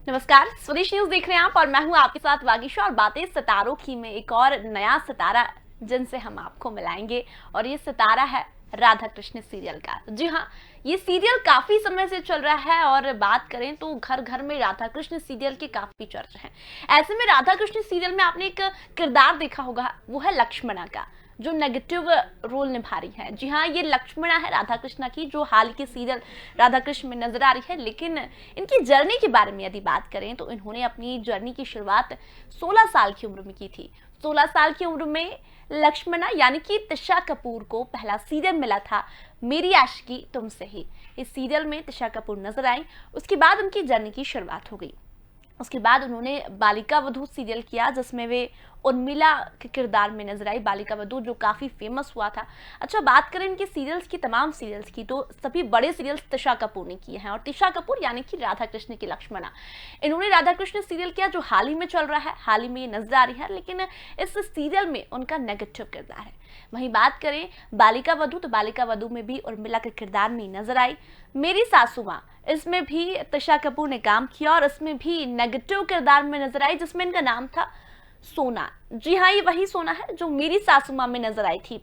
नमस्कार, स्वदेश न्यूज देख रहे हैं आप और मैं हूं आपके साथ वागीशा और बातें सितारों की में एक और नया सितारा जिनसे हम आपको मिलाएंगे और ये सितारा है राधा कृष्ण सीरियल का। जी हाँ, ये सीरियल काफी समय से चल रहा है और बात करें तो घर घर में राधा कृष्ण सीरियल के काफी चर्चे हैं। ऐसे में राधा कृष्ण सीरियल में आपने एक किरदार देखा होगा, वो है लक्ष्मणा का, जो नेगेटिव रोल निभा रही है। जी हाँ, ये लक्ष्मणा है राधा कृष्णा की, जो हाल के सीरियल राधा कृष्ण में नजर आ रही है। लेकिन इनकी जर्नी के बारे में यदि बात करें तो इन्होंने अपनी जर्नी की शुरुआत 16 साल की उम्र में की थी। 16 साल की उम्र में लक्ष्मणा यानी कि तिशा कपूर को पहला सीरियल मिला था, मेरी आशिकी तुमसे ही। इस सीरियल में तिशा कपूर नजर आई, उसके बाद उनकी जर्नी की शुरुआत हो गई। उसके बाद उन्होंने बालिका वधू सीरियल किया, जिसमें वे उर्मिला के किरदार में नजर आई, बालिका वधू, जो काफी फेमस हुआ था। अच्छा, बात करें इनके सीरियल्स की, तमाम सीरियल्स की, तो सभी बड़े सीरियल्स तिशा कपूर ने किए हैं। और तिशा कपूर यानी कि राधा कृष्ण की लक्ष्मणा, इन्होंने राधा कृष्ण सीरियल किया जो हाल ही में चल रहा है, हाल ही में ये नजर आ रही है। लेकिन इस सीरियल में उनका नेगेटिव किरदार है। वहीं बात करें बालिका वधू, तो बालिका वधू में भी उर्मिला के किरदार में नजर आई। मेरी सासू माँ, इसमें भी तिशा कपूर ने काम किया और इसमें भी नेगेटिव किरदार में नजर आई, जिसमें इनका नाम था सोना। जी हाँ, ये वही सोना है जो मेरी सासू माँ में नजर आई थी।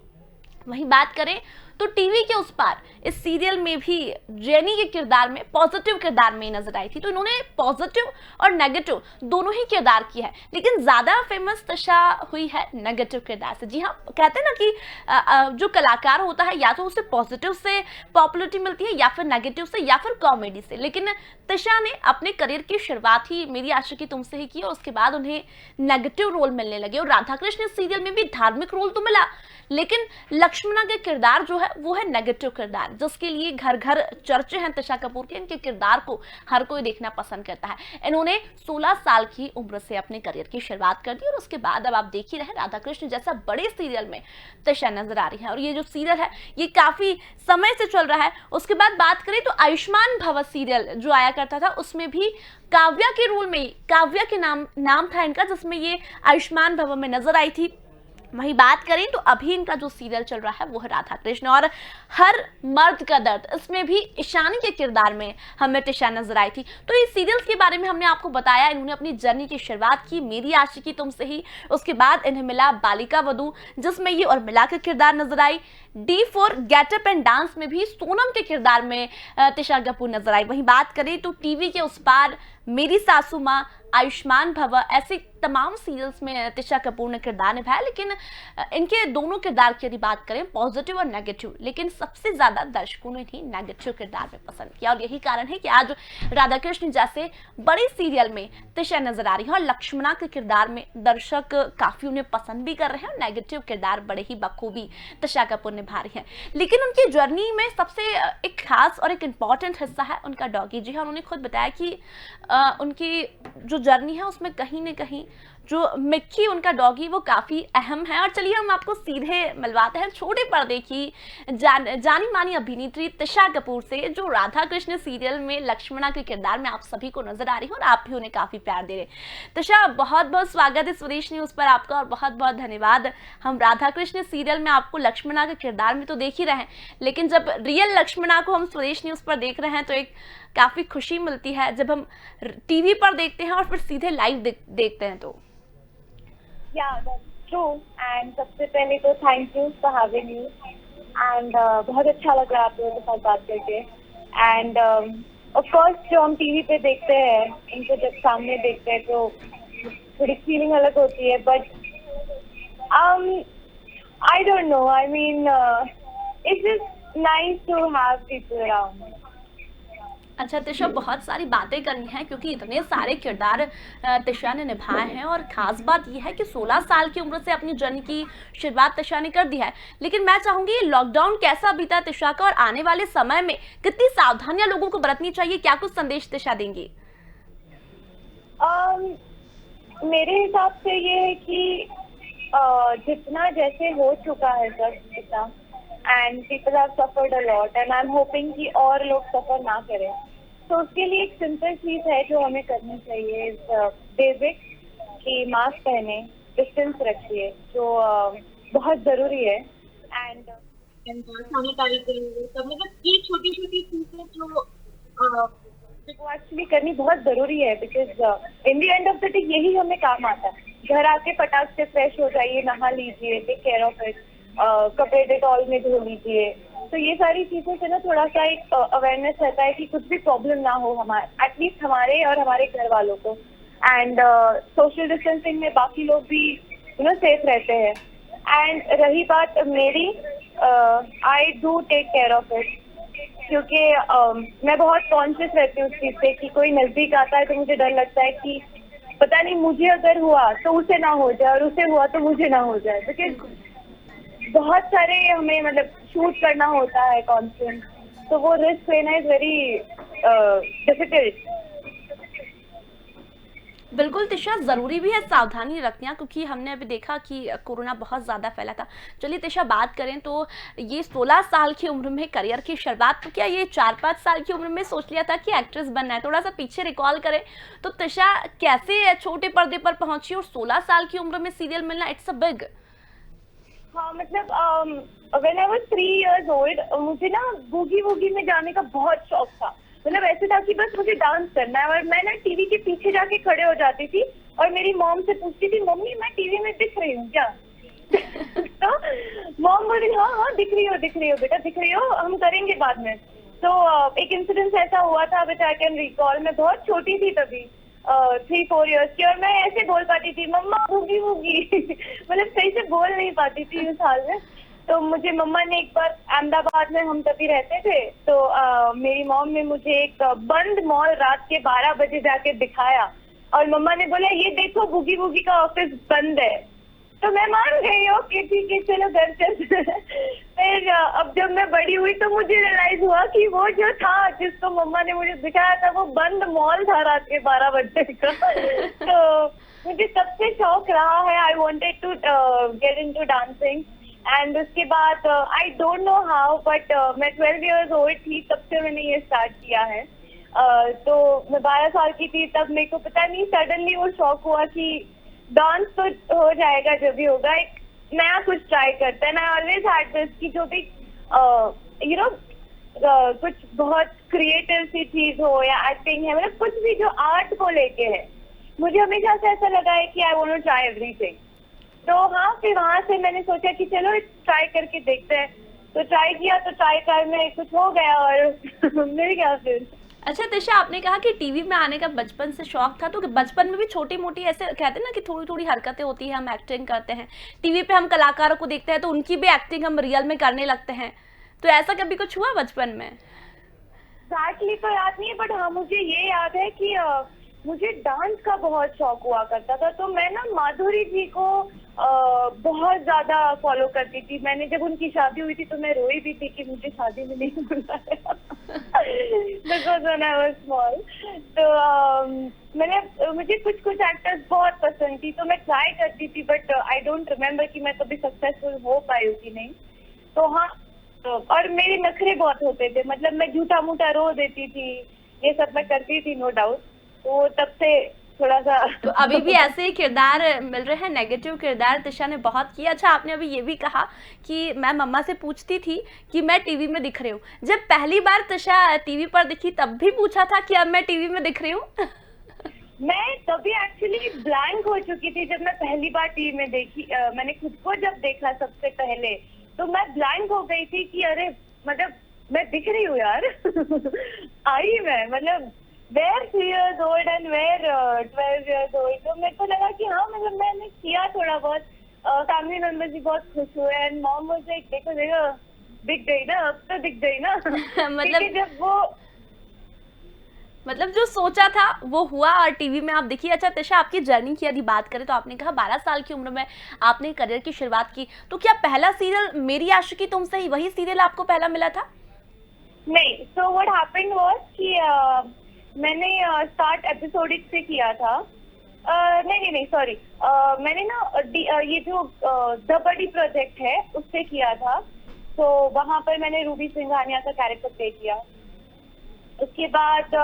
वहीं बात करें तो टीवी के उस पार इस सीरियल में भी जेनी के किरदार में, पॉजिटिव किरदार में नजर आई थी। तो इन्होंने पॉजिटिव और नेगेटिव दोनों ही किरदार किया है, लेकिन ज्यादा फेमस तिशा हुई है नेगेटिव किरदार से। जी हाँ, कहते हैं ना कि जो कलाकार होता है या तो उसे पॉजिटिव से पॉपुलरिटी मिलती है या फिर नेगेटिव से या फिर कॉमेडी से। लेकिन तिशा ने अपने करियर की शुरुआत ही मेरी आशिकी तुमसे ही की और उसके बाद उन्हें नेगेटिव रोल मिलने लगे। और राधा कृष्ण सीरियल में भी धार्मिक रोल तो मिला, लेकिन लक्ष्मणा के किरदार जो है वो है नेगेटिव किरदार, जिसके लिए घर घर चर्चे हैं तिशा कपूर के। इनके किरदार को हर कोई देखना पसंद करता है। इन्होंने 16 साल की उम्र से अपने करियर की शुरुआत कर दी और उसके बाद अब आप देख ही रहे, राधा कृष्ण जैसा बड़े सीरियल में तिशा नजर आ रही है। और ये जो सीरियल है ये काफी समय से चल रहा है। उसके बाद बात करें तो आयुष्मान भव सीरियल जो आया करता था, उसमें भी काव्या के रोल में, काव्या के नाम था इनका, जिसमें ये आयुष्मान भव में नजर आई थी। वही बात करें तो अभी इनका जो सीरियल चल रहा है वो है राधा कृष्ण और हर मर्द का दर्द, इसमें भी ईशानी के किरदार में हमें तिशा नजर आई थी। तो इस सीरियल्स के बारे में हमने आपको बताया। इन्होंने अपनी जर्नी की शुरुआत की मेरी आशिकी तुमसे ही, उसके बाद इन्हें मिला बालिका वधू, जिसमें ये उर्मिला का किरदार नजर आई। D4 गेटअप एंड डांस में भी सोनम के किरदार में तिशा कपूर नजर आई। वहीं बात करें तो टीवी के उस पार मेरी सासू माँ, आयुष्मान भव, ऐसे तमाम सीरियल्स में तिशा कपूर ने किरदार निभाया। लेकिन इनके दोनों किरदार की यदि बात करें, पॉजिटिव और नेगेटिव, लेकिन सबसे ज्यादा दर्शकों ने ही नेगेटिव किरदार में पसंद किया। और यही कारण है कि आज राधा कृष्ण जैसे बड़े सीरियल में तिशा नजर आ रही है और लक्ष्मणा के किरदार में दर्शक काफी उन्हें पसंद भी कर रहे हैं और नेगेटिव किरदार बड़े ही बखूबी तिशा कपूर निभा रही है। लेकिन उनकी जर्नी में सबसे एक खास और एक इंपॉर्टेंट हिस्सा है उनका डॉगी। जी हाँ, उन्होंने खुद बताया कि उनकी जो जर्नी है उसमें कहीं ना कहीं जो मिक्की उनका डॉगी वो काफी अहम है। और चलिए हम आपको सीधे मिलवाते हैं छोटे पर्दे की जानी मानी अभिनेत्री तिशा कपूर से, जो राधा कृष्ण सीरियल में लक्ष्मणा के किरदार में आप सभी को नजर आ रही है और आप भी उन्हें काफी प्यार दे रहे हैं। तिशा, बहुत बहुत स्वागत है स्वदेश न्यूज पर आपका और बहुत बहुत धन्यवाद। हम राधा कृष्ण सीरियल में आपको लक्ष्मणा के किरदार में तो देख ही रहे हैं, लेकिन जब रियल लक्ष्मणा को हम स्वदेश न्यूज पर देख रहे हैं तो एक काफी खुशी मिलती है जब हम टीवी पर देखते हैं और फिर सीधे लाइव देखते हैं। तो that's true. And सबसे पहले तो thank you for having you and बहुत अच्छा लग रहा है आप लोगों के साथ बात करके। एंड ऑफ कोर्स जो हम टीवी पे देखते हैं उनको जब सामने देखते हैं तो थोड़ी फीलिंग अलग होती है, but I don't know, I mean it's just nice to have people around. अच्छा तिशा, बहुत सारी बातें करनी है क्योंकि इतने सारे किरदार तिशा ने निभाए हैं और खास बात यह है कि 16 साल की उम्र से अपनी जर्नी की शुरुआत तिशा ने कर दी है। लेकिन मैं चाहूंगी लॉकडाउन कैसा बीता तिशा का और आने वाले समय में कितनी सावधानियां लोगों को बरतनी चाहिए, क्या कुछ संदेश तिशा देंगी? मेरे हिसाब से ये है कि जितना जैसे हो चुका है सब इतना, and people have suffered a lot and I am hoping कि और लोग सफर ना करें। तो उसके लिए एक सिंपल चीज है जो हमें करनी चाहिए, बेसिक कि मास्क पहने, डिस्टेंस रखिए जो बहुत जरूरी है, एंड सैनिटाइजर मतलब ये छोटी छोटी चीजें जो वो एक्चुअली करनी बहुत जरूरी है, because in the end of the day यही हमें काम आता है। घर आके फटाक से फ्रेश हो जाइए, नहा लीजिए, टेक केयर ऑफ इट, कपड़े डेटॉल में धो लीजिए। तो ये सारी चीजों से ना थोड़ा सा एक अवेयरनेस रहता है कि कुछ भी प्रॉब्लम ना हो हमारे, एटलीस्ट हमारे और हमारे घर वालों को। एंड सोशल डिस्टेंसिंग में बाकी लोग भी सेफ रहते हैं। एंड रही बात मेरी, I do take care of it, क्योंकि मैं बहुत कॉन्शियस रहती हूँ उस चीज से कि कोई नजदीक आता है तो मुझे डर लगता है कि पता नहीं मुझे अगर हुआ तो उसे ना हो जाए, और उसे हुआ तो मुझे ना हो जाए, बिकॉज बहुत सारे हमें मतलब शूट करना होता है कॉन्स्टेंट, तो वो रिस्क लेना इज वेरी डिफिकल्ट। बिल्कुल तिशा, ज़रूरी भी है सावधानी रखना, क्योंकि हमने अभी देखा कि कोरोना बहुत ज़्यादा फैला था। चलिए तिशा, बात करें तो ये 16 साल की उम्र में करियर की शुरुआत, तो क्या ये 4-5 साल की उम्र में सोच लिया था कि एक्ट्रेस बनना है? थोड़ा सा पीछे रिकॉल करें तो तिशा कैसे छोटे पर्दे पर पहुंची और 16 साल की उम्र में सीरियल मिलना, इट्स अ बिग। हाँ मतलब when I was 3 years old, मुझे ना बूगी वूगी में जाने का बहुत शौक था। मतलब ऐसे था कि बस मुझे डांस करना है, और मैं ना टीवी के पीछे जाके खड़े हो जाती थी और मेरी मॉम से पूछती थी, मम्मी मैं टीवी में दिख रही हूँ क्या? तो मॉम बोली हाँ हाँ दिख रही हो बेटा, दिख रही हो, हम करेंगे बाद में। तो एक इंसिडेंस ऐसा हुआ था विच आई कैन रिकॉल। मैं बहुत छोटी थी तभी, 3-4 years की, और मैं ऐसे बोल पाती थी मम्मा बूगी बूगी। मतलब सही से बोल नहीं पाती थी उस हाल में। तो मुझे मम्मा ने एक बार, अहमदाबाद में हम तभी रहते थे, तो मेरी मॉम ने मुझे एक बंद मॉल रात के 12 बजे जाके दिखाया, और मम्मा ने बोला ये देखो बूगी बूगी का ऑफिस बंद है। तो मैं मान गई, ओके ठीक है चलो घर चलते। फिर अब जब मैं बड़ी हुई तो मुझे रियलाइज हुआ कि वो जो था जिसको मम्मा ने मुझे दिखाया था वो बंद मॉल था रात के 12 बजे का। तो मुझे सबसे शौक रहा है, I wanted to get into dancing. And उसके बाद I don't know how, but मैं 12 years old थी तब से मैंने ये स्टार्ट किया है। तो मैं 12 साल की थी तब मेरे को पता नहीं सडनली वो शौक हुआ कि डांस तो हो जाएगा जब भी होगा, एक नया कुछ ट्राई करते हैं। आई ऑलवेज हैड दिस कि जो भी कुछ बहुत क्रिएटिव सी चीज हो या एक्टिंग है, मतलब कुछ भी जो आर्ट को लेके है, मुझे हमेशा से ऐसा लगा है कि I want to try everything. तो हाँ, फिर वहां से मैंने सोचा कि चलो ट्राई करके देखते हैं। तो ट्राई किया, तो ट्राई में कुछ हो गया और मिल गया फिर। अच्छा तिशा, आपने कहा कि टीवी में आने का बचपन से शौक था, तो बचपन में भी छोटी मोटी ऐसे कहते हैं ना कि थोड़ी थोड़ी हरकतें होती है, हम एक्टिंग करते हैं, टीवी पे हम कलाकारों को देखते हैं तो उनकी भी एक्टिंग हम रियल में करने लगते हैं, तो ऐसा कभी कुछ हुआ बचपन में? एग्जैक्टली तो याद नहीं है, बट हाँ मुझे ये याद है कि मुझे डांस का बहुत शौक हुआ करता था। तो मैं ना माधुरी जी को बहुत ज्यादा फॉलो करती थी। मैंने जब उनकी शादी हुई थी तो मैं रोई भी थी कि मुझे शादी में नहीं बुलाया, because when I was small. तो मुझे कुछ एक्टर्स बहुत पसंद थी, तो मैं ट्राई करती थी, बट आई डोंट रिमेम्बर कि मैं कभी सक्सेसफुल हो पाई हूँ कि नहीं। तो हाँ, और मेरे नखरे बहुत होते थे, मतलब मैं झूठा मूठा रो देती थी, ये सब मैं करती थी नो डाउट। तो तब से थोड़ा सा तो अभी भी ऐसे ही किरदार मिल रहे हैं, नेगेटिव किरदार तिशा ने बहुत किया। अच्छा, आपने अभी ये भी कहा कि मैं मम्मा से पूछती थी कि मैं टीवी में दिख रही हूँ। जब पहली बार तिशा टीवी पर दिखी तब भी पूछा था कि अब मैं टीवी में दिख रही हूँ? मैं तभी एक्चुअली ब्लैंक हो चुकी थी जब मैं पहली बार टीवी में देखी। मैंने खुद को जब देखा सबसे पहले तो मैं ब्लैंक हो गई थी कि अरे मतलब मैं दिख रही हूँ यार। आई मैं मतलब where 3 years old and where 12 years old। तो मेरे को लगा कि हाँ मतलब मैंने किया थोड़ा बहुत, फैमिली मेंबर्स भी बहुत खुश हुए। एंड मॉम वाज लाइक देखो दिख गई ना, अब तो दिख गई ना। मतलब जब वो मतलब जो सोचा था वो हुआ और टीवी में आप देखिए। अच्छा तिशा, आपकी जर्नी की यदि बात करें तो आपने कहा 12 साल की उम्र में आपने करियर की शुरुआत की, तो क्या पहला सीरियल मेरी आशिकी तुमसे ही, वही सीरियल आपको पहला मिला था? नहीं, सो व्हाट हैपेंड वाज कि मैंने स्टार्ट एपिसोडिक से किया था। नहीं सॉरी, मैंने ना ये जो द बडी प्रोजेक्ट है उससे किया था। तो वहां पर मैंने रूबी सिंघानिया का कैरेक्टर प्ले किया। उसके बाद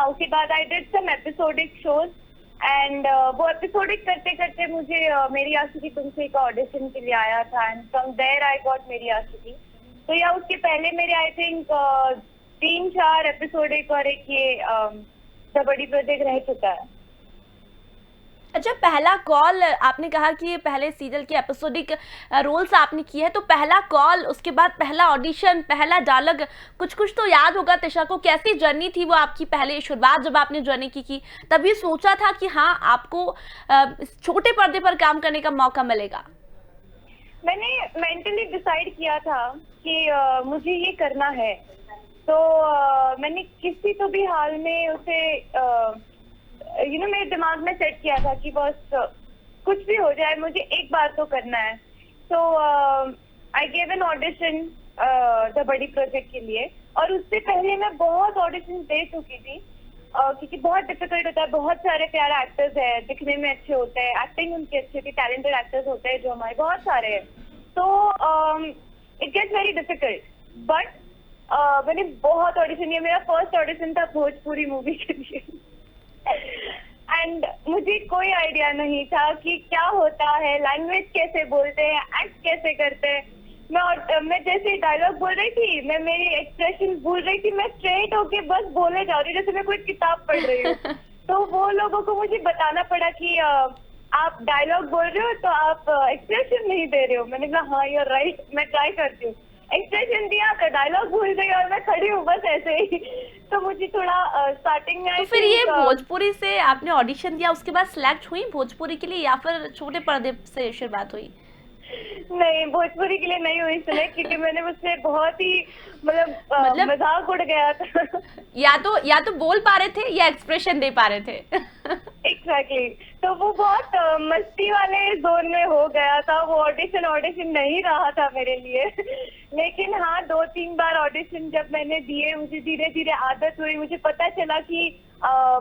उसके बाद I did some episodic shows and वो एपिसोडिक करते करते मुझे मेरी आशिकी तुमसे का ऑडिशन के लिए आया था and from there I got Meri Aashiqui. तो या उसके पहले मेरे आई थिंक 3-4 एपिसोड एक और एक ये द बड़ी प्रोजेक्ट रह चुका है। अच्छा, पहला कॉल आपने कहा कि ये पहले सीरियल के एपिसोडिक रोल्स आपने किए हैं, तो पहला कॉल, उसके बाद पहला ऑडिशन, पहला डायलॉग, कुछ कुछ तो याद होगा तिशा को, कैसी जर्नी थी वो आपकी पहले शुरुआत जब आपने जर्नी की तभी सोचा था कि हाँ आपको छोटे पर्दे पर काम करने का मौका मिलेगा? मैंने मेंटली डिसाइड किया था कि मुझे ये करना है, तो मैंने किसी तो भी हाल में उसे मेरे दिमाग में सेट किया था कि बस कुछ भी हो जाए मुझे एक बार तो करना है। तो I gave an audition the बड़ी प्रोजेक्ट के लिए, और उससे पहले मैं बहुत ऑडिशन दे चुकी थी क्योंकि बहुत डिफिकल्ट होता है। बहुत सारे प्यारे एक्टर्स हैं, दिखने में अच्छे होते हैं, एक्टिंग उनकी अच्छी होती है, टैलेंटेड एक्टर्स होते हैं जो हमारे बहुत सारे हैं, तो it gets very difficult. But मैंने बहुत ऑडिशन दिया। मेरा फर्स्ट ऑडिशन था भोजपुरी मूवी के लिए एंड मुझे कोई आइडिया नहीं था कि क्या होता है, लैंग्वेज कैसे बोलते हैं, एक्ट कैसे करते हैं। मैं जैसे डायलॉग बोल रही थी, मैं मेरी एक्सप्रेशन भूल रही थी, मैं स्ट्रेट होके बस बोले जा रही जैसे मैं कोई किताब पढ़ रही हूँ। तो वो लोगों को मुझे बताना पड़ा कि आप डायलॉग बोल रहे हो तो आप एक्सप्रेशन नहीं दे रहे हो। मैंने कहा हाँ यूर राइट, मैं ट्राई करती हूँ। एक्सप्रेशन दिया तो डायलॉग भूल गई और मैं खड़ी हूँ बस ऐसे ही। तो मुझे थोड़ा स्टार्टिंग में तो फिर ये भोजपुरी से आपने ऑडिशन दिया, उसके बाद सिलेक्ट हुई भोजपुरी के लिए या फिर छोटे पर्दे से शुरुआत हुई? नहीं, भोजपुरी के लिए नहीं हुई सिलेक्ट क्योंकि मैंने मुझसे बहुत ही मतलब मजाक उड़ गया था। या तो बोल पा रहे थे या एक्सप्रेशन दे पा रहे थे। एग्जैक्टली तो वो बहुत मस्ती वाले जोन में हो गया था। वो ऑडिशन नहीं रहा था मेरे लिए। लेकिन हाँ, 2-3 बार ऑडिशन जब मैंने दिए, मुझे धीरे धीरे आदत हुई। मुझे पता चला कि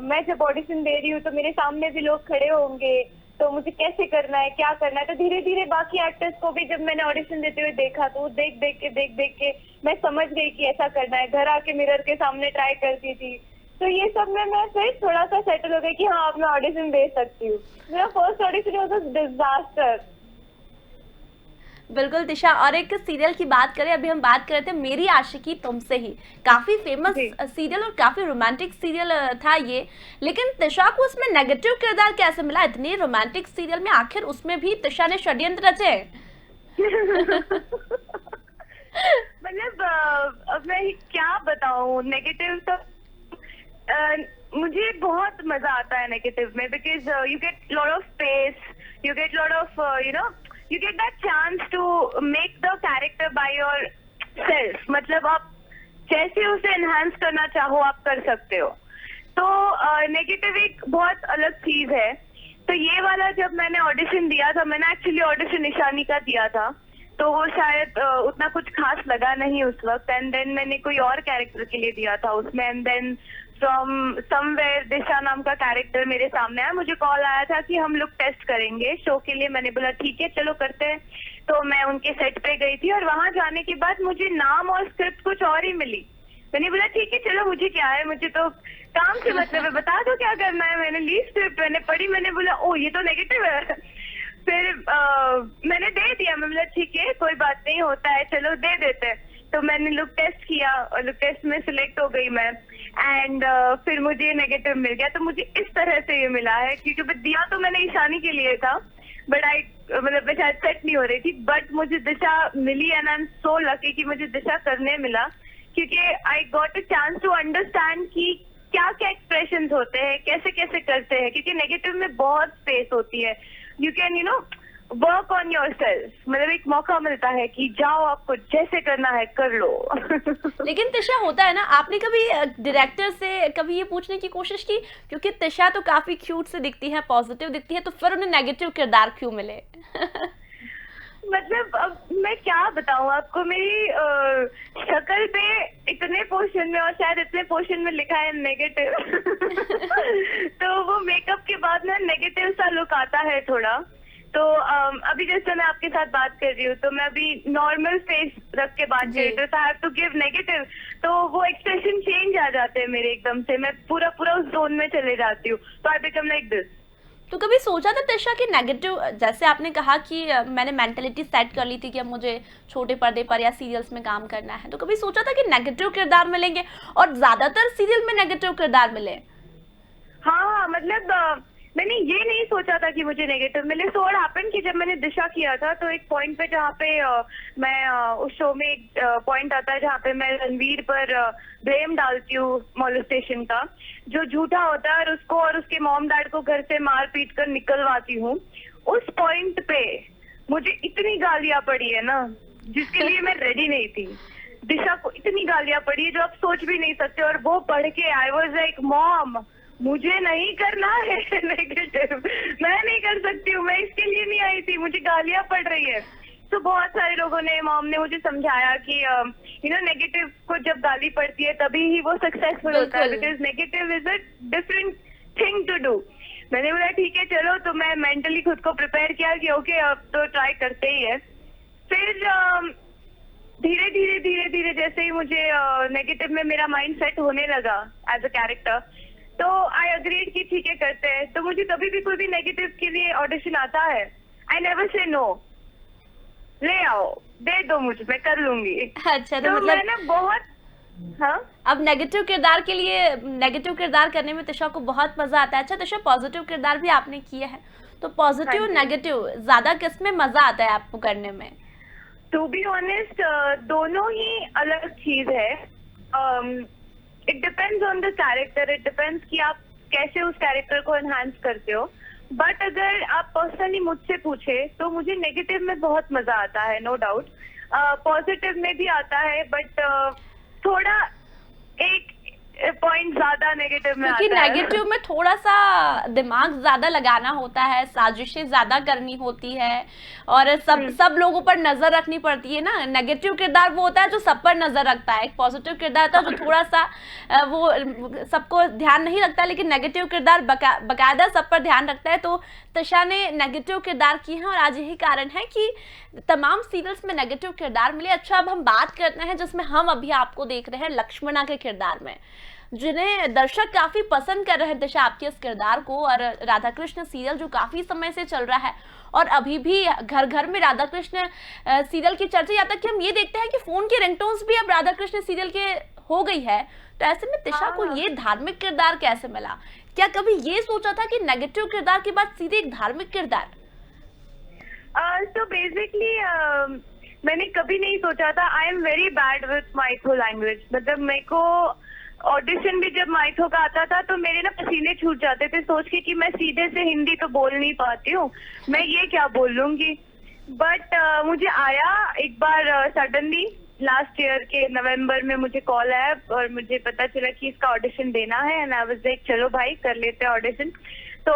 मैं जब ऑडिशन दे रही हूँ तो मेरे सामने भी लोग खड़े होंगे, तो मुझे कैसे करना है, क्या करना है। तो धीरे धीरे बाकी एक्टर्स को भी जब मैंने ऑडिशन देते हुए देखा तो देख देख के मैं समझ गई कि ऐसा करना है। घर आके मिरर के सामने ट्राई करती थी। तो ये सब में मैं फिर थोड़ा सा सेटल हो गई कि हाँ अब मैं ऑडिशन दे सकती हूँ। मेरा फर्स्ट ऑडिशन वाज डिजास्टर। बिल्कुल तिशा, और एक सीरियल की बात करें, अभी हम बात कर रहे थे मेरी आशिकी तुमसे ही, काफी फेमस सीरियल और काफी रोमांटिक सीरियल था ये, लेकिन तिशा को उसमें नेगेटिव किरदार कैसे मिला? इतने रोमांटिक सीरियल में आखिर उसमें भी तिशा ने षड्यंत्र रचे। मतलब अब मैं क्या बताऊं, नेगेटिव तो मुझे बहुत मजा आता है नेगेटिव में, because you get lot of space, you get lot of you get that chance to make the character by yourself। मतलब आप जैसे उसे enhance करना चाहो आप कर सकते हो। तो नेगेटिव एक बहुत अलग चीज है। तो ये वाला जब मैंने ऑडिशन दिया था, मैंने एक्चुअली ऑडिशन ईशानी का दिया था, तो वो शायद उतना कुछ खास लगा नहीं उस वक्त। एंड देन मैंने कोई और कैरेक्टर के लिए दिया था उसमें, एंड देन फ्रॉम समवेयर दिशा नाम का कैरेक्टर मेरे सामने आया। मुझे कॉल आया था कि हम लोग टेस्ट करेंगे शो के लिए। मैंने बोला ठीक है चलो करते हैं। तो मैं उनके सेट पे गई थी और वहां जाने के बाद मुझे नाम और स्क्रिप्ट कुछ और ही मिली। मैंने बोला ठीक है चलो, मुझे क्या है, मुझे तो काम से मतलब है, बता दो क्या करना है। मैंने ली स्क्रिप्ट, मैंने पढ़ी, मैंने बोला ओ ये तो नेगेटिव है। फिर मैंने दे दिया। मैं बोला ठीक है कोई बात नहीं, होता है, चलो दे देते हैं। तो मैंने लुक टेस्ट किया और लुक टेस्ट में सिलेक्ट हो गई मैं। एंड फिर मुझे नेगेटिव मिल गया। तो मुझे इस तरह से ये मिला है क्योंकि दिया तो मैंने ईशानी के लिए था, बट मतलब मैं शायद सेट नहीं हो रही थी, बट मुझे दिशा मिली and I am so lucky कि मुझे दिशा करने मिला, क्योंकि I got a chance to understand कि क्या क्या एक्सप्रेशंस होते हैं, कैसे कैसे करते हैं। क्योंकि नेगेटिव में बहुत स्पेस होती है, you can work on your self. मतलब एक मौका मिलता है कि जाओ, आपको जैसे करना है कर लो। लेकिन तिशा होता है ना, आपने कभी डायरेक्टर से कभी ये पूछने की कोशिश की, क्योंकि तिशा तो काफी क्यूट से दिखती है, पॉजिटिव दिखती है, तो फिर उन्हें नेगेटिव किरदार क्यों मिले? मतलब अब मैं क्या बताऊं आपको, मेरी शक्ल पे इतने पोर्शन में और शायद इतने पोर्शन में लिखा है नेगेटिव। तो वो मेकअप के बाद ना नेगेटिव सा लुक आता है थोड़ा। तो अभी जैसे मैं आपके साथ बात कर रही हूँ तो मैं अभी नॉर्मल फेस रख के बात कर रही हूँ, तो I have to give negative, तो वो एक्सप्रेशन चेंज आ जाते हैं मेरे एकदम से। मैं पूरा उस जोन में चले जाती हूँ, तो आई बिकम लाइक दिस। तो कभी सोचा था तिशा कि नेगेटिव, जैसे आपने कहा कि मैंने मेंटेलिटी सेट कर ली थी कि अब मुझे छोटे पर्दे पर या सीरियल्स में काम करना है, तो कभी सोचा था कि नेगेटिव किरदार मिलेंगे और ज्यादातर सीरियल में नेगेटिव किरदार मिले? हाँ, मतलब मैंने ये नहीं सोचा था कि मुझे नेगेटिव मिले। सो व्हाट हैपेंड कि जब मैंने दिशा किया था तो एक पॉइंट पे जहाँ पे मैं उस शो में एक पॉइंट आता है जहाँ पे मैं रणवीर पर ब्लेम डालती हूँ मॉलेस्टेशन का, जो झूठा होता है, और उसको और उसके मॉम डैड को घर से मार पीट कर निकलवाती हूँ। उस पॉइंट पे मुझे इतनी गालियां पड़ी है ना, जिसके लिए मैं रेडी नहीं थी। दिशा को इतनी गालियां पड़ी है जो आप सोच भी नहीं सकते, और वो पढ़ के आई वॉज लाइक मॉम मुझे नहीं करना है नेगेटिव, मैं नहीं कर सकती हूँ, मैं इसके लिए नहीं आई थी, मुझे गालियां पड़ रही है। तो बहुत सारे लोगों ने, मॉम ने मुझे समझाया कि नेगेटिव को जब गाली पड़ती है तभी ही वो सक्सेसफुल होता है, because negative is a different thing to do. मैंने बोला ठीक है चलो, तो मैं मेंटली खुद को प्रिपेयर किया कि ओके अब तो ट्राई करते ही है। फिर धीरे धीरे धीरे धीरे जैसे ही मुझे नेगेटिव में मेरा माइंड सेट होने लगा एज अ कैरेक्टर, तो आई अग्रीड कि ठीक है करते हैं। तो मुझे कभी भी कोई भी नेगेटिव के लिए ऑडिशन आता है, आई नेवर से नो, ले आओ दे दो मुझे, मैं कर लूंगी। अच्छा, तो मतलब मैंने बहुत, हाँ, अब नेगेटिव किरदार के लिए, नेगेटिव किरदार करने में तिशा को बहुत मजा आता है। अच्छा तिशा, पॉजिटिव किरदार भी आपने किया है, तो पॉजिटिव हाँ नेगेटिव ज्यादा किस में मजा आता है आपको करने में? टू बी ऑनेस्ट दोनों ही अलग चीज है। It depends on the character, it depends कि आप कैसे उस कैरेक्टर को एनहांस करते हो। बट अगर आप पर्सनली मुझसे पूछे तो मुझे नेगेटिव में बहुत मजा आता है, नो डाउट। पॉजिटिव में भी आता है, बट थोड़ा एक पॉइंट ज्यादा नेगेटिव में क्योंकि आता है। नेगेटिव में थोड़ा सा दिमाग ज्यादा लगाना होता है, साजिशें ज्यादा करनी होती है, और सब लोगों पर नजर रखनी पड़ती है ना। नेगेटिव किरदार वो होता है जो सब पर नजर रखता है, एक पॉजिटिव किरदार होता है जो थोड़ा सा वो सबको ध्यान नहीं रखता, लेकिन नेगेटिव किरदार बकायदा सब पर ध्यान रखता है। तो तिशा ने नेगेटिव किरदार किए हैं और आज यही कारण है कि तमाम सीरियल्स में नेगेटिव किरदार मिले। अच्छा, अब हम बात करते हैं जिसमें हम अभी आपको देख रहे हैं लक्ष्मणा के किरदार में, जिन्हें दर्शक काफी पसंद कर रहे हैं दिशा आपके इस किरदार को। और राधा कृष्ण सीरियल जो काफी समय से चल रहा है और अभी भी घर घर में राधा कृष्ण सीरियल की चर्चा, यहाँ तक कि हम ये देखते हैं कि फोन के रिंगटोन्स भी अब राधा कृष्ण सीरियल के हो गई है। तो ऐसे में तिशा को ये धार्मिक किरदार कैसे मिला? क्या कभी ये सोचा था कि नेगेटिव किरदार के बाद सीधे एक धार्मिक किरदार? तो बेसिकली मैंने कभी नहीं सोचा था। आई am very bad with mytho language, मतलब मेरे को ऑडिशन भी जब माइथो का आता था तो मेरे ना पसीने छूट जाते थे सोच के कि मैं सीधे से हिंदी तो बोल नहीं पाती हूँ, मैं ये क्या बोल लूंगी। बट मुझे आया एक बार सडनली लास्ट ईयर के नवंबर में मुझे कॉल आया और मुझे पता चला कि इसका ऑडिशन देना है, एंड आई वाज लाइक चलो भाई कर लेते हैं ऑडिशन। तो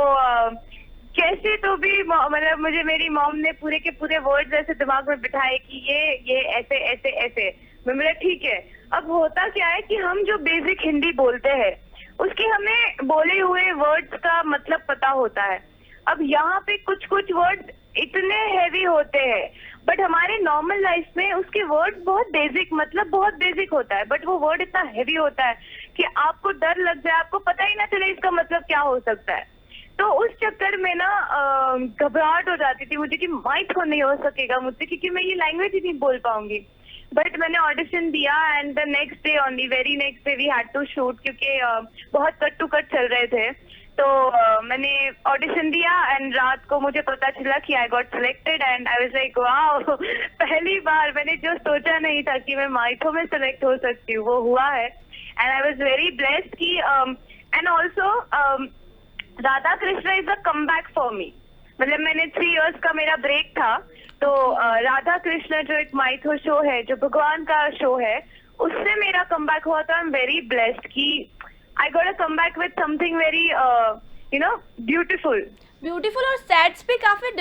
कैसे तो भी मतलब मुझे मेरी मॉम ने पूरे के पूरे वर्ड्स ऐसे दिमाग में बिठाए कि ये ऐसे ऐसे ऐसे। मैं बोला ठीक है। अब होता क्या है कि हम जो बेसिक हिंदी बोलते हैं उसके हमें बोले हुए वर्ड्स का मतलब पता होता है। अब यहाँ पे कुछ कुछ वर्ड्स इतने हैवी होते हैं, बट हमारे नॉर्मल लाइफ में उसके वर्ड्स बहुत बेसिक, मतलब बहुत बेसिक होता है, बट वो वर्ड इतना हैवी होता है कि आपको डर लग जाए, आपको पता ही ना चले इसका मतलब क्या हो सकता है। तो उस चक्कर में ना घबराहट हो जाती थी मुझे कि माइथो नहीं हो सकेगा मुझसे, क्योंकि मैं ये लैंग्वेज ही नहीं बोल पाऊंगी। बट मैंने ऑडिशन दिया and the next day, on the very next day we had to shoot, क्योंकि बहुत कट टू कट चल रहे थे। तो मैंने ऑडिशन दिया एंड रात को मुझे पता चला कि I got selected and I was like wow, पहली बार मैंने जो सोचा नहीं था कि मैं माइथो में सिलेक्ट हो सकती हूँ वो हुआ है। And I was very blessed कि and also Radha Krishna is a comeback for me. मतलब मैंने 3 इयर्स का मेरा ब्रेक था, तो राधा कृष्ण जो एक माइथो शो है, जो भगवान का शो है, उससे मेरा कम बैक हुआ। तो आई एम वेरी ब्लेस्ड कि आई got a come back with something very beautiful. और सेट्स भी काफी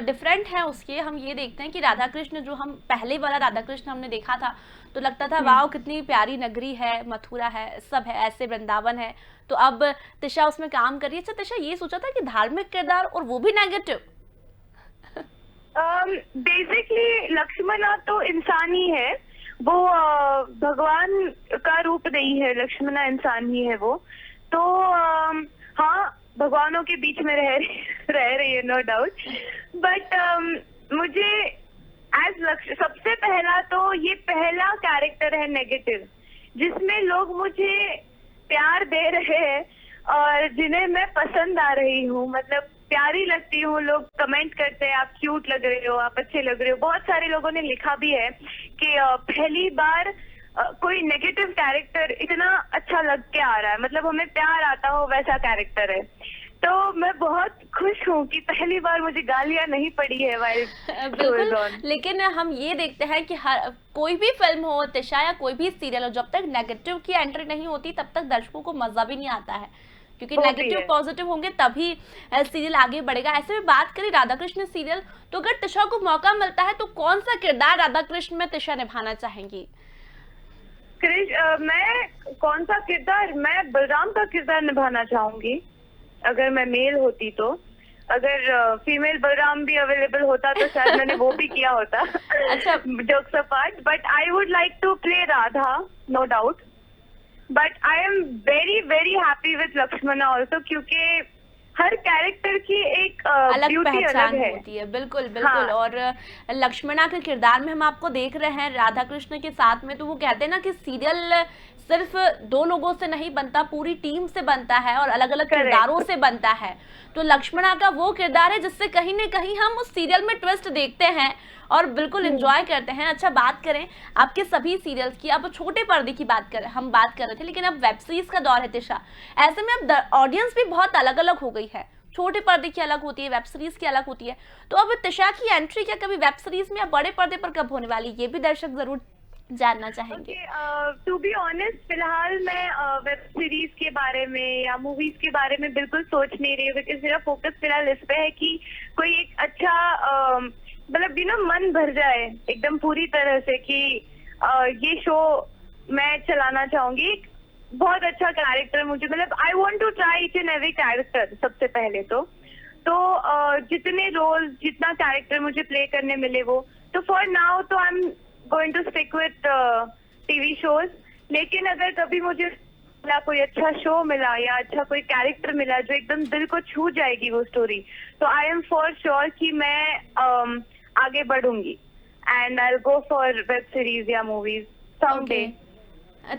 डिफरेंट है उसके। हम ये देखते हैं कि राधा कृष्ण, जो हम पहले वाला राधा कृष्ण हमने देखा था तो लगता था वाह कितनी प्यारी नगरी है, मथुरा है, सब है, ऐसे वृंदावन है। तो अब तिशा उसमें काम कर रही है। अच्छा तिशा, ये सोचा था कि धार्मिक किरदार और वो भी नेगेटिव? बेसिकली लक्ष्मणा तो इंसान ही है, वो भगवान का रूप नहीं है, लक्ष्मणा इंसान ही है वो। तो हाँ, भगवानों के बीच में रह रही है, नो डाउट। बट मुझे सबसे पहला तो ये पहला कैरेक्टर है नेगेटिव, जिसमें लोग मुझे प्यार दे रहे हैं और जिन्हें मैं पसंद आ रही हूँ, मतलब प्यारी लगती हूँ। लोग कमेंट करते हैं आप क्यूट लग रहे हो, आप अच्छे लग रहे हो। बहुत सारे लोगों ने लिखा भी है कि पहली बार कोई नेगेटिव कैरेक्टर इतना अच्छा लग के आ रहा है, मतलब हमें प्यार आता हो वैसा कैरेक्टर है। तो मैं बहुत खुश हूँ कि पहली बार मुझे गालियाँ नहीं पड़ी है बिल्कुल, लेकिन हम ये देखते हैं कि हर कोई भी फिल्म हो तिशा या कोई भी सीरियल हो, जब तक नेगेटिव की एंट्री नहीं होती तब तक दर्शकों को मजा भी नहीं आता है, क्योंकि नेगेटिव पॉजिटिव होंगे तभी सीरियल आगे बढ़ेगा। ऐसे में बात करें राधा कृष्ण सीरियल, तो अगर तिशा को मौका मिलता है तो कौन सा किरदार राधा कृष्ण में तिशा निभाना चाहेंगी? मैं कौन सा किरदार? मैं बलराम का किरदार निभाना चाहूंगी अगर मैं मेल होती तो। अगर फीमेल बलराम भी अवेलेबल होता तो शायद मैंने वो भी किया होता। अच्छा, jokes apart, but I would like to play Radha, no doubt. But I am very very happy with Lakshmana also, क्योंकि हर कैरेक्टर की एक अलग पहचान होती है। बिल्कुल बिल्कुल। हाँ। और लक्ष्मणा के किरदार में हम आपको देख रहे हैं राधा कृष्ण के साथ में, तो वो कहते हैं ना कि सीरियल सिर्फ दो लोगों से नहीं बनता, पूरी टीम से बनता है और अलग अलग किरदारों से बनता है। तो लक्ष्मणा का वो किरदार है जिससे कहीं न कहीं हम उस सीरियल में ट्विस्ट देखते हैं और बिल्कुल एंजॉय करते हैं। अच्छा, बात करें आपके सभी सीरियल्स की, अब छोटे पर्दे की हम बात कर रहे थे, लेकिन अब वेब सीरीज का दौर है तिशा। ऐसे में अब ऑडियंस भी बहुत अलग अलग हो गई है, छोटे पर्दे की अलग होती है, वेब सीरीज की अलग होती है। तो अब तिशा की एंट्री क्या कभी वेब सीरीज में या बड़े पर्दे पर कब होने वाली, ये भी दर्शक जरूर जानना चाहेंगे। टू बी ऑनेस्ट, फिलहाल मैं वेब सीरीज के बारे में या मूवीज के बारे में बिल्कुल सोच नहीं रही हूँ, क्योंकि मेरा फोकस फिलहाल इस पे है कि कोई एक अच्छा मतलब मन भर जाए एकदम पूरी तरह से कि ये शो मैं चलाना चाहूंगी। बहुत अच्छा कैरेक्टर मुझे, मतलब I want to try each and every character. सबसे पहले तो जितने रोल, जितना कैरेक्टर मुझे प्ले करने मिले वो, तो फॉर नाउ तो I am going to stick with TV shows. लेकिन अगर कभी मुझे कोई अच्छा शो मिला या अच्छा कोई कैरेक्टर मिला जो एकदम दिल को छू जाएगी वो स्टोरी, तो आई एम फॉर श्योर कि मैं आगे बढ़ूंगी and I will go for web series या मूवीज समडे।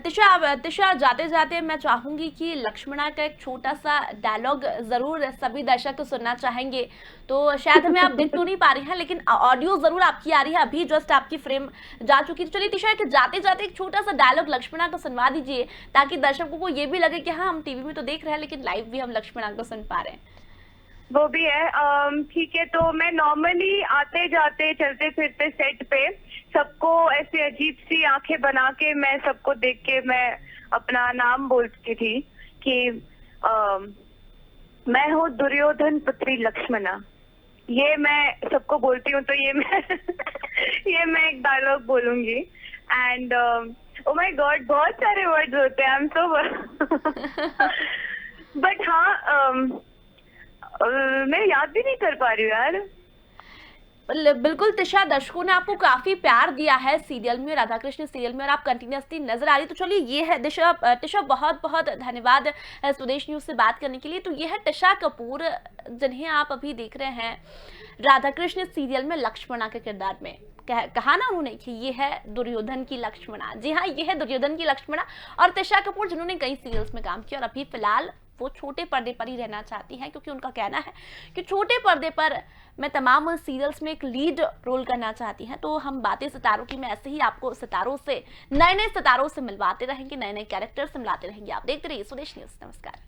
तिशा, जाते जाते मैं चाहूंगी कि लक्ष्मणा का एक छोटा सा डायलॉग जरूर सभी दर्शक सुनना चाहेंगे। तो शायद हमें आप दिख तो नहीं पा रही हैं, लेकिन ऑडियो जरूर आपकी आ रही है, अभी जस्ट आपकी फ्रेम जा चुकी है। चलिए तिशा, जाते जाते एक छोटा सा डायलॉग लक्ष्मणा को सुनवा दीजिए, ताकि दर्शकों को ये भी लगे कि हाँ, हम टीवी में तो देख रहे हैं लेकिन लाइव भी हम लक्ष्मणा को सुन पा रहे हैं। वो भी है। ठीक है, तो मैं नॉर्मली आते जाते चलते फिरते सेट पे सबको ऐसे अजीब सी आंखें बना के मैं सबको देख के मैं अपना नाम बोलती थी कि मैं हूँ दुर्योधन पुत्री लक्ष्मणा। ये मैं सबको बोलती हूँ, तो ये मैं एक डायलॉग बोलूंगी। एंड ओ माय गॉड, बहुत सारे वर्ड्स होते हैं, आई एम सो बट हाँ, मैं याद भी नहीं कर पा रही हूँ यार। बिल्कुल तिशा, दर्शकों ने आपको काफी प्यार दिया है सीरियल में, राधा कृष्ण सीरियल में, और आप कंटिन्यूसली नजर आ रही। तो चलिए, ये है तिशा, बहुत बहुत धन्यवाद स्वदेश न्यूज से बात करने के लिए। तो ये है तिशा कपूर, जिन्हें आप अभी देख रहे हैं राधा कृष्ण सीरियल में लक्ष्मणा के किरदार में। कहा ना उन्होंने कि ये है दुर्योधन की लक्ष्मणा। जी हाँ, ये है दुर्योधन की लक्ष्मणा। और तिशा कपूर, जिन्होंने कई सीरियल्स में काम किया और अभी फिलहाल वो छोटे पर्दे पर ही रहना चाहती हैं, क्योंकि उनका कहना है कि छोटे पर्दे पर मैं तमाम सीरियल्स में एक लीड रोल करना चाहती हैं। तो हम बातें सितारों की में ऐसे ही आपको सितारों से, नए नए सितारों से मिलवाते रहेंगे, नए नए कैरेक्टर से मिलाते रहेंगे। आप देखते रहिए स्वदेश न्यूज। नमस्कार।